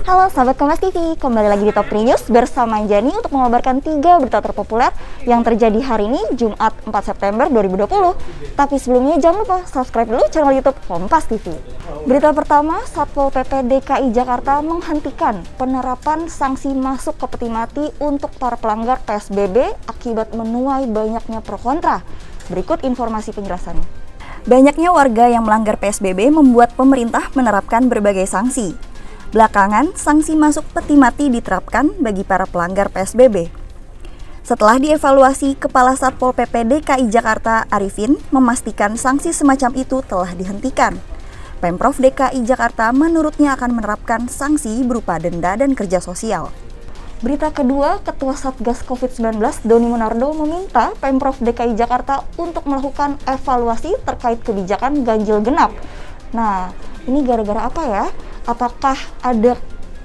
Halo sahabat Kompas TV, kembali lagi di Top 3 News bersama Jani untuk mengabarkan 3 berita terpopuler yang terjadi hari ini, Jumat 4 September 2020. Tapi sebelumnya jangan lupa subscribe dulu channel YouTube Kompas TV. Berita pertama, Satpol PP DKI Jakarta menghentikan penerapan sanksi masuk ke peti mati untuk para pelanggar PSBB akibat menuai banyaknya pro kontra. Berikut informasi penjelasannya. Banyaknya warga yang melanggar PSBB membuat pemerintah menerapkan berbagai sanksi. Belakangan, sanksi masuk peti mati diterapkan bagi para pelanggar PSBB. Setelah dievaluasi, Kepala Satpol PP DKI Jakarta Arifin memastikan sanksi semacam itu telah dihentikan. Pemprov DKI Jakarta menurutnya akan menerapkan sanksi berupa denda dan kerja sosial. Berita kedua, Ketua Satgas COVID-19 Doni Monardo meminta Pemprov DKI Jakarta untuk melakukan evaluasi terkait kebijakan ganjil genap. Nah, ini gara-gara apa ya? Apakah ada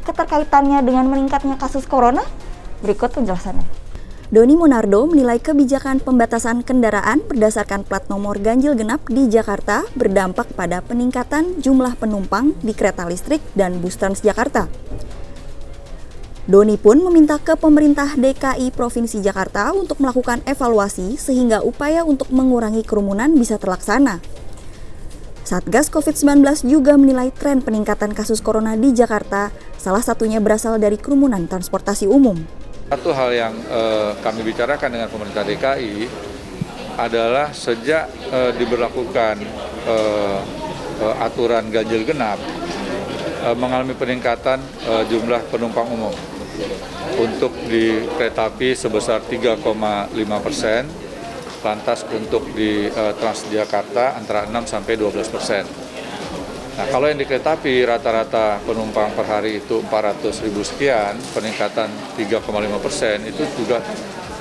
keterkaitannya dengan meningkatnya kasus corona? Berikut penjelasannya. Doni Monardo menilai kebijakan pembatasan kendaraan berdasarkan plat nomor ganjil genap di Jakarta berdampak pada peningkatan jumlah penumpang di kereta listrik dan bus Transjakarta. Doni pun meminta ke pemerintah DKI Provinsi Jakarta untuk melakukan evaluasi sehingga upaya untuk mengurangi kerumunan bisa terlaksana. Satgas COVID-19 juga menilai tren peningkatan kasus corona di Jakarta, salah satunya berasal dari kerumunan transportasi umum. Satu hal yang kami bicarakan dengan pemerintah DKI adalah sejak diberlakukan aturan ganjil genap, mengalami peningkatan jumlah penumpang umum. Untuk di kereta api sebesar 3,5%, lantas untuk di Transjakarta antara 6-12%. Nah, kalau yang di kereta api rata-rata penumpang per hari itu 400.000 sekian, peningkatan 3,5% itu juga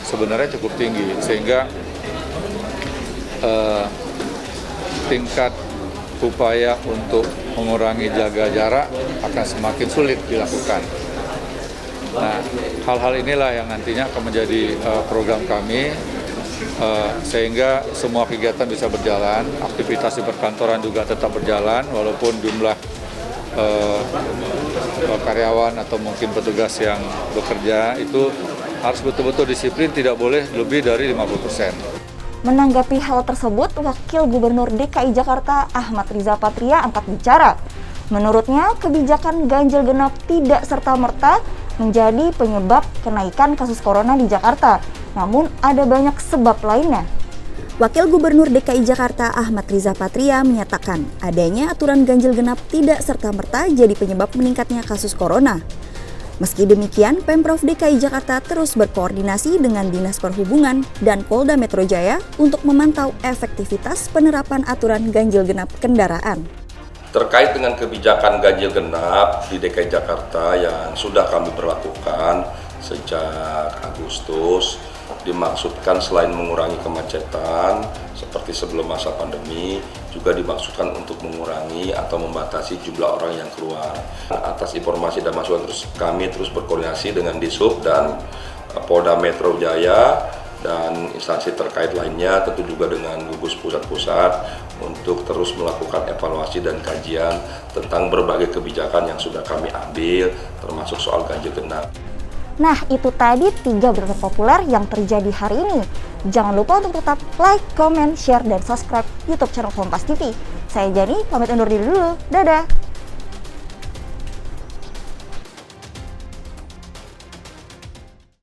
sebenarnya cukup tinggi, sehingga tingkat upaya untuk mengurangi jaga jarak akan semakin sulit dilakukan. Nah, hal-hal inilah yang nantinya akan menjadi program kami, sehingga semua kegiatan bisa berjalan, aktivitas di perkantoran juga tetap berjalan, walaupun jumlah karyawan atau mungkin petugas yang bekerja itu harus betul-betul disiplin, tidak boleh lebih dari 50%. Menanggapi hal tersebut, Wakil Gubernur DKI Jakarta Ahmad Riza Patria angkat bicara. Menurutnya, kebijakan ganjil genap tidak serta-merta menjadi penyebab kenaikan kasus corona di Jakarta. Namun ada banyak sebab lainnya. Wakil Gubernur DKI Jakarta Ahmad Riza Patria menyatakan adanya aturan ganjil genap tidak serta-merta jadi penyebab meningkatnya kasus corona. Meski demikian, Pemprov DKI Jakarta terus berkoordinasi dengan Dinas Perhubungan dan Polda Metro Jaya untuk memantau efektivitas penerapan aturan ganjil genap kendaraan. Terkait dengan kebijakan ganjil genap di DKI Jakarta yang sudah kami berlakukan sejak Agustus, dimaksudkan selain mengurangi kemacetan seperti sebelum masa pandemi, juga dimaksudkan untuk mengurangi atau membatasi jumlah orang yang keluar. Atas informasi dan masukan kami terus berkoordinasi dengan Dishub dan Polda Metro Jaya dan instansi terkait lainnya, tentu juga dengan gugus pusat-pusat untuk terus melakukan evaluasi dan kajian tentang berbagai kebijakan yang sudah kami ambil, termasuk soal ganjil genap. Nah, itu tadi 3 berita populer yang terjadi hari ini. Jangan lupa untuk tetap like, comment, share, dan subscribe YouTube channel Kompas TV. Saya Jani, pamit undur diri dulu. Dadah!